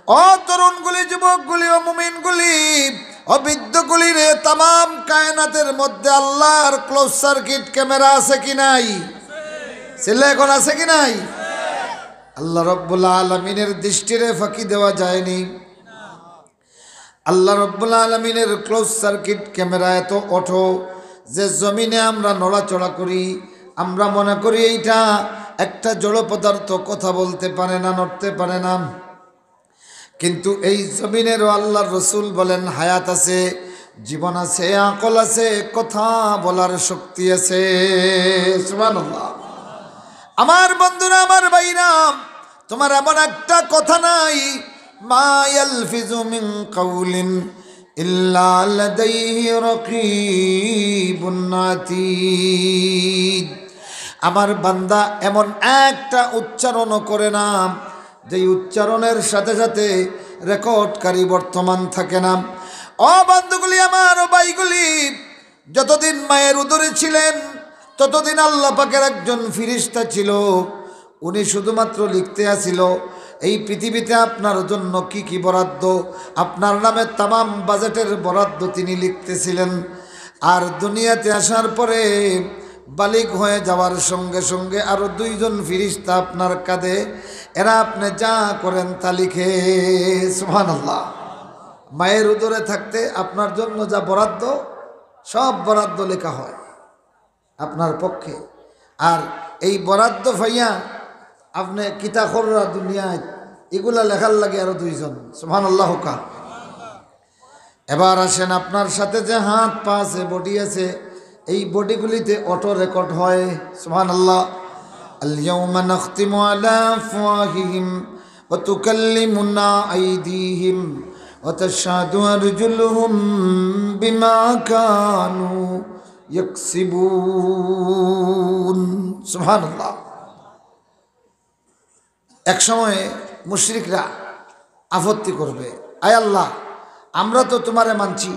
ও তরুণগুলি, যুবকগুলি, ও মুমিনগুলি, ও বৃদ্ধগুলি রে, তাম কায়নাতের মধ্যে আল্লাহর ক্লোজ সার্কিট ক্যামেরা আছে কি নাই? ছেলে এখন আছে কি নাই? আল্লাহ রব্বুল আলামিনের দৃষ্টিরে ফাঁকি দেওয়া যায়নি। আল্লাহ রব্বুল আলামিনের ক্লোজ সার্কিট ক্যামেরা এত ওঠো যে জমিনে আমরা নড়াচড়া করি, আমরা মনে করি এইটা একটা জড় পদার্থ, কথা বলতে পারে না, নড়তে পারে না। কিন্তু এই জমিনেরও আল্লাহর রসুল বলেন হায়াত আছে, জীবন আছে, আকল আছে, কথা বলার শক্তি আছে। সুবহানাল্লাহ। আমার বন্ধুরা, আমার ভাইরা, তোমার এমন একটা কথা নাই, মা ইয়ালফিজু মিন কাউলিন ইল্লা লাদাইহি রাকীবুন আতীদ। আমার বান্দা এমন একটা উচ্চারণও করে না যেই উচ্চারণের সাথে সাথে রেকর্ডকারী বর্তমান থাকে না। ও বন্ধুগুলি আমার, ও ভাইগুলি, যতদিন মায়ের উদরে ছিলেন ততদিন আল্লাহ পাকের একজন ফেরেশতা ছিল, উনি শুধুমাত্র লিখতে আসিল এই পৃথিবীতে আপনার জন্য কি কি বরাদ্দ, আপনার নামে তামাম বাজেটের বরাদ্দ তিনি লিখতেছিলেন। আর দুনিয়াতে আসার পরে বালিগ হয়ে যাওয়ার সঙ্গে সঙ্গে আরো দুইজন ফেরেশতা আপনার কাঁধে, এরা আপনি যা করেন তা লিখে। সুবহানাল্লাহ। মায়ের উদরে থাকতে আপনার জন্য যা বরাদ্দ, সব বরাদ্দ লেখা হয় আপনার পক্ষে। আর এই বরাদ্দ ফাইয়া আপনি কিতাখররা দুনিয়ায় এগুলা লেখার লাগে আরো দুইজন। সুবহানাল্লাহ। এবার আসেন, আপনার সাথে যে হাত পা আছে, বডি আছে, এই বডিগুলিতে অটো রেকর্ড হয়। সুবহানাল্লাহ। আল ইয়াউমা নাখতিমু আলা আফওয়াহিহিম ওয়া তুকাল্লিমুনা আইদিহিম ওয়া তাশহাদু আরজুলুহুম বিমা কানু ইয়াকসিবুন। সুবহানাল্লাহ। এক সময়ে মুশরিকরা আপত্তি করবে, আয় আল্লাহ, আমরা তো তোমারে মানছি,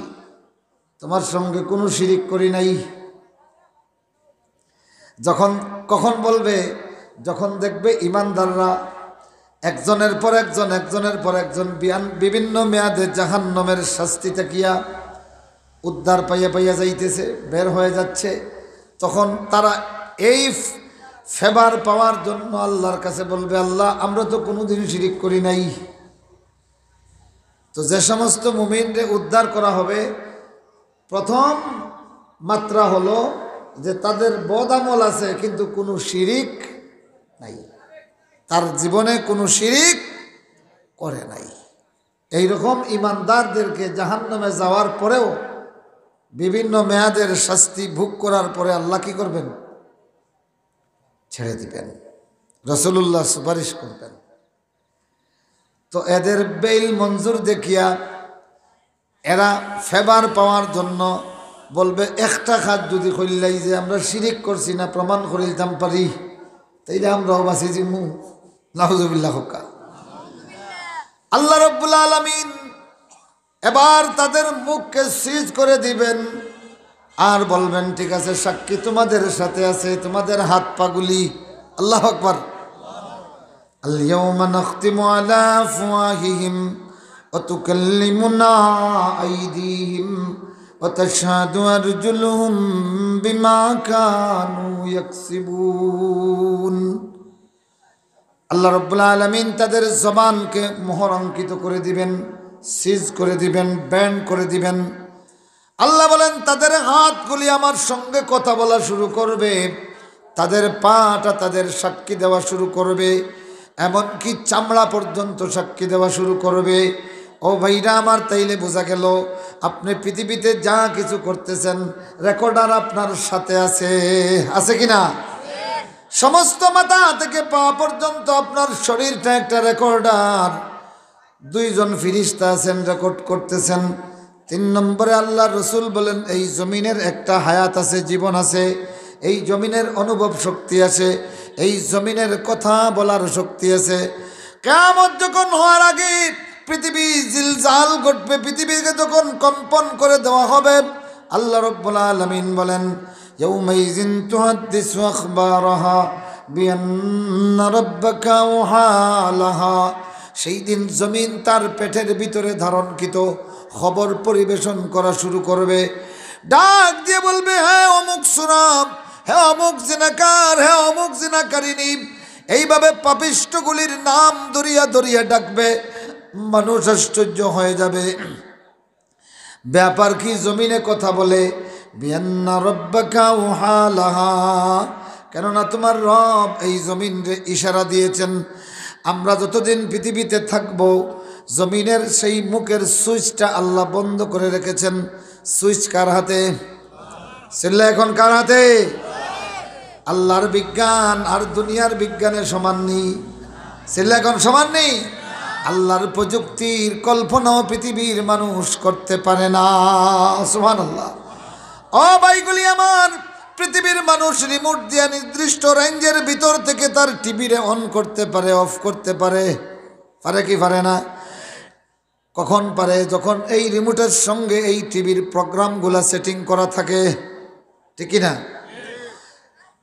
তোমার সঙ্গে কোনো শিরিক করি নাই। কখন বলবে? যখন দেখবে ইমানদাররা একজনের পর একজন, একজনের পর একজন বিভিন্ন মেয়াদে জাহান্নামের শাস্তি তাকিয়া উদ্ধার পাইয়া পাইয়া যাইতেছে, বের হয়ে যাচ্ছে, তখন তারা এই ফেভার পাওয়ার জন্য আল্লাহর কাছে বলবে, আল্লাহ, আমরা তো কোনোদিন শিরিক করি নাই। তো যে সমস্ত মুমিনরে উদ্ধার করা হবে, প্রথম মাত্রা হলো যে তাদের বদ আমল আছে কিন্তু কোনো শিরিক নাই, তার জীবনে কোনো শিরিক করে নাই। এইরকম ইমানদারদেরকে জাহান্নামে যাওয়ার পরেও বিভিন্ন মেয়াদের শাস্তি ভোগ করার পরে আল্লাহ কি করবেন? ছেড়ে দিবেন, রাসূলুল্লাহ সুপারিশ করবেন। তো এদের বেইল মঞ্জুর দেখিয়া এরা ফেভার পাওয়ার জন্য বলবে, একটা খাত যদি কইলাই যে আমরা শিরিক করছি না প্রমাণ করিলতাম পারি, তাইলে আমরাও বাঁচি জিমু। নাউজুবিল্লাহ। আল্লাহ রাব্বুল আলামিন এবার তাদের মুখকে সিজ করে দিবেন আর বলবেন, ঠিক আছে, সাক্ষী তোমাদের সাথে আছে, তোমাদের হাত পাগুলি। আল্লাহু আকবার। আল ইয়াউমা নাখতিমু আলা আফওয়াহিহিম ওয়া তুকাল্লিমুনা আইদিহিম ওয়া তাশহাদু আরজুলুহুম বিমা কানু ইয়াকসিবুন। আল্লাহ রাব্বুল আলামিন তাদের জবানকে মোহর অঙ্কিত করে দিবেন, সিজ করে দিবেন, ব্যান করে দিবেন। আল্লাহ বলেন, তাদের হাতগুলি আমার সঙ্গে কথা বলা শুরু করবে, তাদের পাটা তাদের সাক্ষী দেওয়া শুরু করবে, এমনকি চামড়া পর্যন্ত সাক্ষী দেওয়া শুরু করবে। ও ভাইরা আমার, তাইলে বোঝা গেল আপনি পৃথিবীতে যা কিছু করতেছেন রেকর্ডার আপনার সাথে আছে, আছে কিনা? সমস্ত মাথা থেকে পা পর্যন্ত আপনার শরীরটা একটা রেকর্ডার। দুইজন ফেরেশতা আছেন, রেকর্ড করতেছেন। 3 নম্বরে আল্লাহ রসুল বলেন, এই জমিনের একটা হায়াত আছে, জীবন আছে, এই জমিনের অনুভব শক্তি আছে, এই জমিনের কথা বলার শক্তি আছে। কিয়ামত যখন হওয়ার আগে পৃথিবী জিলজাল ঘটবে, পৃথিবীকে যখন কম্পন করে দেওয়া হবে, আল্লাহ রাব্বুল আলামিন বলেন, ইয়াউমাইযিন তুহাদ্দিসু আখবারাহা বিআন্না রাব্বাকা আওহা লাহা সেই দিন জমিন তার পেটের ভিতরে ধারণকৃত খবর পরিবেশন করা শুরু করবে। ডাক দিয়ে বলবে, হ্যাঁ অমুক সুরাম, হ্যাঁ অমুক জিনাকার, হ্যাঁ অমুক জিনাকারিনী। এইভাবে পাপিষ্ঠগুলির নাম ধরিয়া ধরিয়া ডাকবে। মানুষ আশ্চর্য হয়ে যাবে, ব্যাপার কি? জমিনে কথা বলে। বিআন্না রাব্বাকা ওয়াহালাহা, কেননা তোমার রব এই জমিনে ইশারা দিয়েছেন, আমরা যতদিন পৃথিবীতে থাকব জমিনের সেই মুখের সুইচটা আল্লাহ বন্ধ করে রেখেছেন। সুইচ কার হাতে? সিল্লা এখন কার হাতে? আল্লাহর বিজ্ঞান আর দুনিয়ার বিজ্ঞানের সমান নেই। সিল্লা এখন সমান নেই। আল্লাহর প্রযুক্তির কল্পনাও পৃথিবীর মানুষ করতে পারে না। সুবহানাল্লাহ। ও ভাইগুলি আমার, পৃথিবীর মানুষ রিমোট দিয়ে নির্দিষ্ট রেঞ্জের ভিতর থেকে তার টিভিরে অন করতে পারে, অফ করতে পারে। পারে কি পারে না? কখন পারে? যখন এই রিমোটের সঙ্গে এই টিভির প্রোগ্রামগুলা সেটিং করা থাকে, ঠিক না?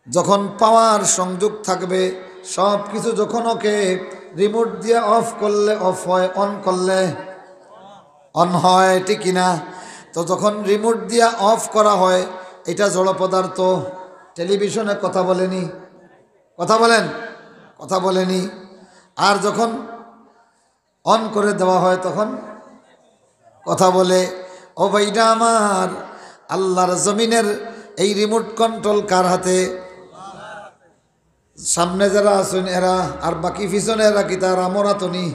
যখন পাওয়ার সংযোগ থাকবে, সব কিছু যখন ওকে রিমোট দিয়ে অফ করলে অফ হয়, অন করলে অন হয়, ঠিক না? তো যখন রিমোট দিয়ে অফ করা হয়, এটা জড় পদার্থ। টেলিভিশনে কথা বলেনি, কথা বলেন, কথা বলেনি। আর যখন অন করে দেওয়া হয় তখন কথা বলে। ও ভাইটা আমার, আল্লাহর জমিনের এই রিমোট কন্ট্রোল কার হাতে? সামনে যারা আছেন এরা, আর বাকি পিছনে এরা কি তার আমরা তো নি?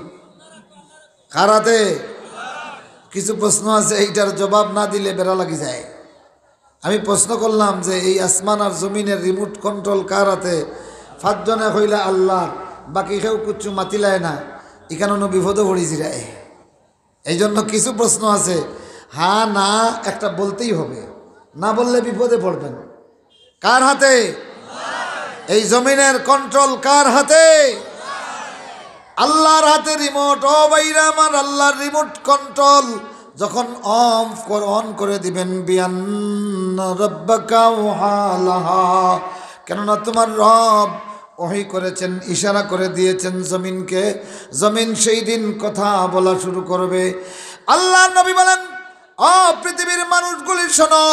কার হাতে? কিছু প্রশ্ন আছে, এইটার জবাব না দিলে বেড়া লাগি যায়। আমি প্রশ্ন করলাম যে এই আসমান আর জমিনের রিমোট কন্ট্রোল কার হাতে? 5 জনে হইলা আল্লাহ, বাকি কেউ কিছু মাতিলায় না। এখানে বিপদে পড়েছি রে। এই জন্য কিছু প্রশ্ন আছে, হ্যাঁ না একটা বলতেই হবে, না বললে বিপদে পড়বেন। কার হাতে এই জমিনের কন্ট্রোল? কার হাতে? আল্লাহর হাতে রিমোট। ও ভাইরা আমার, আল্লাহর রিমোট কন্ট্রোল যখন অন করে দিবেন, বিআন্না রাব্বাকা ওয়াহালাহা, কেননা তোমার রব ওহী করেছেন, ইশারা করে দিয়েছেন জমিনকে। জমিন সেই দিন কথা বলা শুরু করবে। আল্লাহর নবী বলেন, ও পৃথিবীর মানুষগুলি শোনো,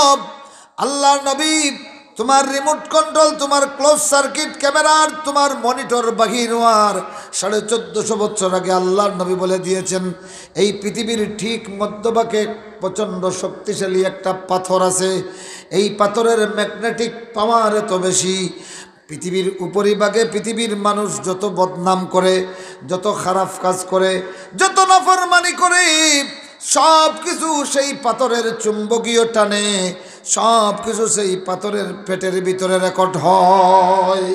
আল্লাহর নবী তোমার রিমোট কন্ট্রোল, তোমার ক্লোজ সার্কিট ক্যামেরার, তোমার মনিটর বাহির হওয়ার 1450 বছর আগে আল্লাহর নবী বলে দিয়েছেন, এই পৃথিবীর ঠিক মধ্যভাগে প্রচণ্ড শক্তিশালী একটা পাথর আছে। এই পাথরের ম্যাগনেটিক পাওয়ার এত বেশি, পৃথিবীর উপরিভাগে পৃথিবীর মানুষ যত বদনাম করে, যত খারাপ কাজ করে, যত নাফরমানি করে, সব কিছু সেই পাথরের চুম্বকীয় টানে, সব কিছু সেই পাথরের পেটের ভিতরে রেকর্ড হয়।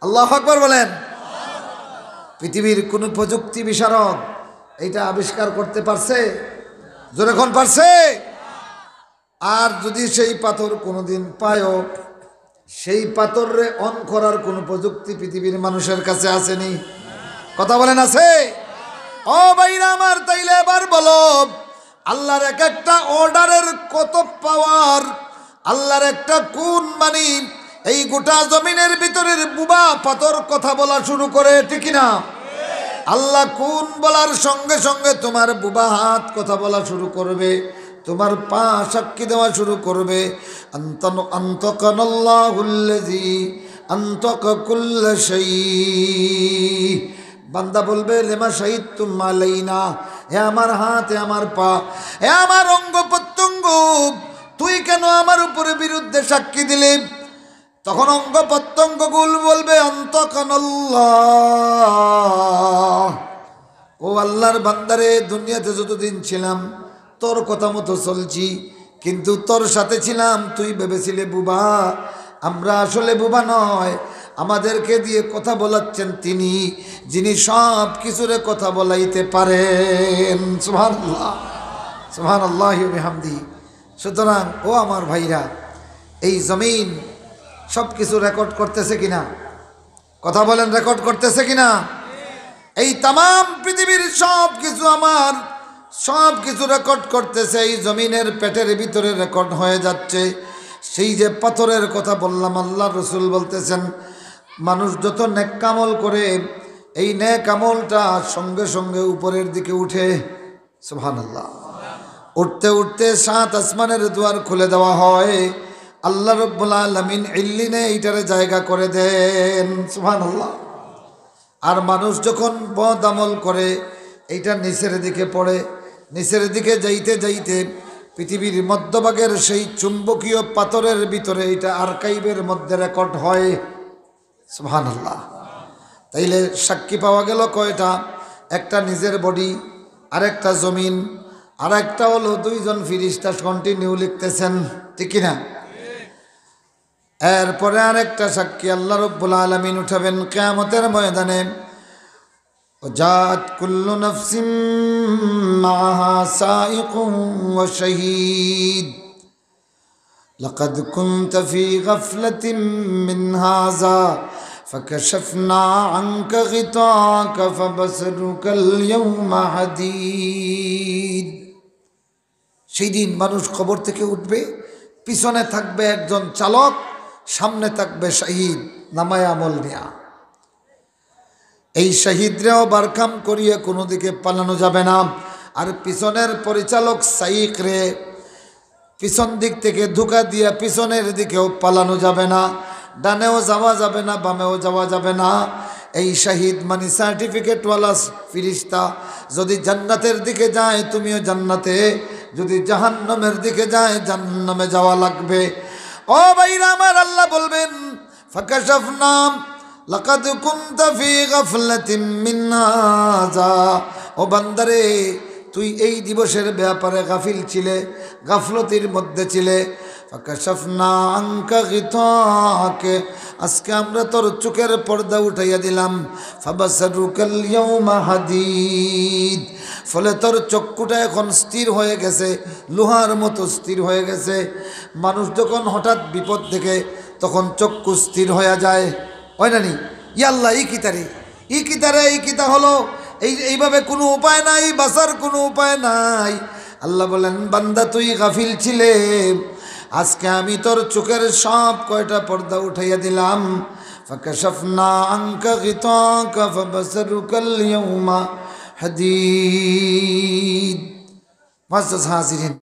আল্লাহু আকবার বলেন। পৃথিবীর কোন প্রযুক্তি বিশারদ এইটা আবিষ্কার করতে পারছে? যখন পারছে। আর যদি সেই পাথর কোনোদিন পায়ও, সেই পাথরে অন করার কোন প্রযুক্তি পৃথিবীর মানুষের কাছে আসেনি। কথা বলেন, আছে? ও ভাইরা আমার, তাইলে এবার বলো, আল্লাহর এক একটা অর্ডারের কত পাওয়ার, আল্লাহর একটা কোন মানি এই গোটা জমিনের ভিতরের বুবা পাথর কথা বলা শুরু করে, ঠিক না? আল্লাহ কোন বলার সঙ্গে সঙ্গে তোমার বুবা হাত কথা বলা শুরু করবে, তোমার পা সাক্ষী দেওয়া শুরু করবে। আনতাকানাল্লাহুল্লাযী আনতাকা কুল্লা শাই। বান্দা বলবে, লেমা শাহিদতুম আলাইনা, হে আমার হাত, হে আমার পা, হে আমার অঙ্গ প্রত্যঙ্গ, তুই কেন আমার উপরে বিরুদ্ধে সাক্ষী দিলি? তখন অঙ্গ প্রত্যঙ্গগুল বলবে, আনতাকানাল্লাহ, ও আল্লাহর বান্দারে, দুনিয়াতে যতদিন ছিলাম তোর কথা মতো চলছি, কিন্তু তোর সাথে ছিলাম, তুই ভেবেছিলে বুবা, আমরা আসলে বুবা নয়। আমাদেরকে দিয়ে কথা বলাচ্ছেন তিনি, যিনি সব কিছুরে কথা বলাইতে পারেন। সুবহানাল্লাহ, সুবহানাল্লাহি ওয়া বিহামদিহি। সুতরাং ও আমার ভাইরা, এই জমিন সব কিছু রেকর্ড করতেছে কিনা? কথা বলেন, রেকর্ড করতেছে কিনা? এই তামাম পৃথিবীর সব কিছু, আমার সব কিছু রেকর্ড করতেছে। এই জমিনের পেটের ভিতরে রেকর্ড হয়ে যাচ্ছে। সেই যে পাথরের কথা বললাম, আল্লাহ রসুল বলতেছেন, মানুষ যত নেক আমল করে এই নেক আমলটা সঙ্গে সঙ্গে উপরের দিকে উঠে, সুবহানাল্লাহ। উঠতে উঠতে 7 আসমানের দুয়ার খুলে দেওয়া হয়। আল্লাহ রাব্বুল আলামিন ইল্লিনে এইটারে জায়গা করে দেন, সুবহানাল্লাহ। আর মানুষ যখন বদ আমল করে এইটা নিচের দিকে পড়ে, নিচের দিকে যাইতে যাইতে পৃথিবীর মধ্যভাগের সেই চুম্বকীয় পাথরের ভিতরে এটা আর্কাইভের মধ্যে রেকর্ড হয়, সুবহানাল্লাহ। তাইলে সাক্ষী পাওয়া গেল কয়টা? একটা নিজের বডি, আরেকটা জমিন, আর একটা হলো 2 জন ফেরেশতা কন্টিনিউ লিখতেছেন, ঠিক কিনা? এরপরে আরেকটা সাক্ষী আল্লাহ রাব্বুল আলামিন উঠাবেন কিয়ামতের ময়দানে। ওয়াজাত কুল্লু নাফসিম মাআহা সাইকুন ওয়া শাহীদ লাকাদ কুনতা ফি গাফলাতিন মিন হাযা ফাকাশাফনা আনকা গিতাকা ফাবাসরুকাল ইয়াওমা হাদীদ। সেই দিন মানুষ কবর থেকে উঠবে, পিছনে থাকবে একজন চালক, সামনে থাকবে শহীদ নামায় আমল নিয়া। এই শহীদরাও বারকাম করিয়ে কোনো দিকে পালানো যাবে না। আর পিছনের পরিচালক সাইক রে পিছন দিক থেকে ধোঁকা দিয়ে পিছনের দিকেও পালানো যাবে না, ডানেও যাওয়া যাবে না, বামেও যাওয়া যাবে না। এই শহীদ মানে সার্টিফিকেটওয়ালা ফেরেশতা যদি জান্নাতের দিকে যায় তুমিও জান্নাতে, যদি জাহান্নামের দিকে যায় জাহান্নামে যাওয়া লাগবে। ও ভাইরা আমার, আল্লাহ বলবেন ফাকাশাফনা লাকাদ কুনতা ফি গাফলাতিন মিন হাযা। ও বান্দারে, তুই এই দিবসের ব্যাপারে গাফিল ছিলে, গাফলতির মধ্যে ছিলে। ফাকাশাফনা আনকা গিতাকে, আজকে আমরা তোর চোখের পর্দা উঠাইয়া দিলাম। ফাবাসরুকাল ইয়াওমা হাদীদ, ফলে তোর চক্ষুটা এখন স্থির হয়ে গেছে, লোহার মতো স্থির হয়ে গেছে। মানুষ যখন হঠাৎ বিপদ দেখে তখন চক্ষু স্থির হয়ে যায়, হয় না নি? ইয়াল্লাহ ই কিতারে, ই কিতারে, এই কিতা হলো, এইভাবে কোনো উপায় নাই, বাঁচার কোনো উপায় নাই। আল্লাহ বলেন বান্দা তুই গাফিল ছিলে, আজকে আমি তোর চোখের সব কয়টা পর্দা উঠাইয়া দিলাম। ফাকাশাফনা আনকা গিতাকা ফাবাসরুকাল ইয়াওমা হাদীদ। মুআজ্জাজ হাজিরিন।